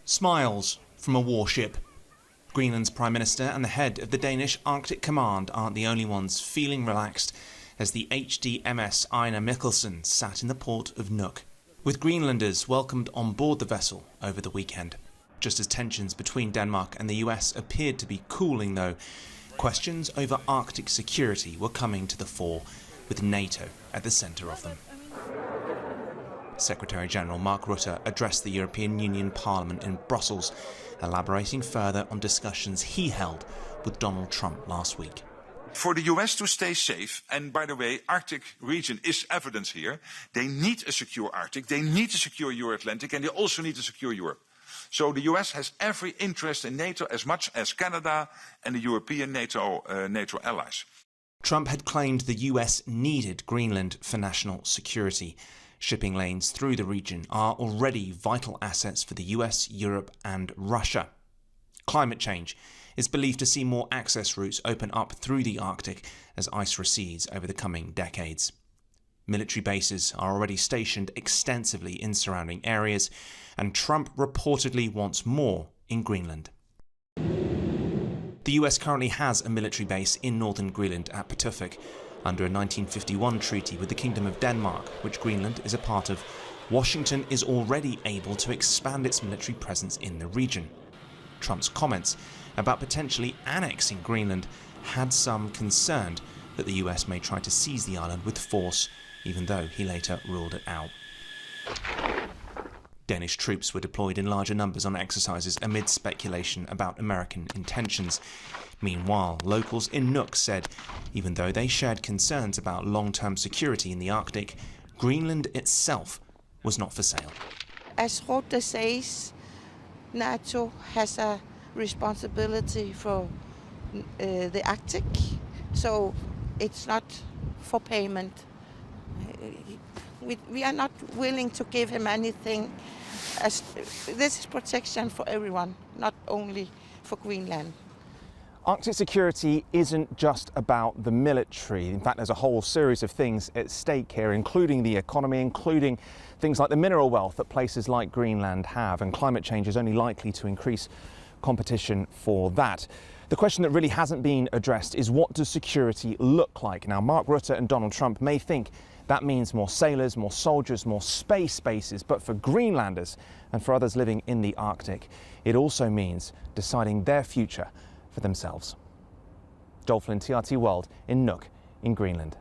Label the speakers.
Speaker 1: Smiles from a warship. Greenland's Prime Minister and the head of the Danish Arctic Command aren't the only ones feeling relaxed as the HDMS Einar Mikkelsen sat in the port of Nuuk, with Greenlanders welcomed on board the vessel over the weekend. Just as tensions between Denmark and the US appeared to be cooling though, questions over Arctic security were coming to the fore, with NATO at the centre of them. Secretary-General Mark Rutte addressed the European Union Parliament in Brussels, elaborating further on discussions he held with Donald Trump last week.
Speaker 2: For the US to stay safe, and by the way, Arctic region is evidence here, they need a secure Arctic, they need a secure Euro-Atlantic, and they also need to secure Europe. So the US has every interest in NATO as much as Canada and the European NATO allies.
Speaker 1: Trump had claimed the US needed Greenland for national security. Shipping lanes through the region are already vital assets for the US, Europe and Russia. Climate change is believed to see more access routes open up through the Arctic as ice recedes over the coming decades. Military bases are already stationed extensively in surrounding areas, and Trump reportedly wants more in Greenland. The US currently has a military base in northern Greenland at Pituffik, under a 1951 treaty with the Kingdom of Denmark, which Greenland is a part of. Washington is already able to expand its military presence in the region. Trump's comments about potentially annexing Greenland had some concerned that the US may try to seize the island with force, even though he later ruled it out. Danish troops were deployed in larger numbers on exercises amid speculation about American intentions. Meanwhile, locals in Nuuk said even though they shared concerns about long-term security in the Arctic, Greenland itself was not for sale.
Speaker 3: As Rutte says, NATO has a responsibility for the Arctic, so it's not for payment. We are not willing to give him anything. As this is protection for everyone, not only for Greenland.
Speaker 4: Arctic security isn't just about the military. In fact, there's a whole series of things at stake here, including the economy, including things like the mineral wealth that places like Greenland have, and climate change is only likely to increase competition for that. The question that really hasn't been addressed is, what does security look like? Now, Mark Rutte and Donald Trump may think that means more sailors, more soldiers, more space bases, but for Greenlanders and for others living in the Arctic, it also means deciding their future for themselves. Flynn, TRT World in Nuuk in Greenland.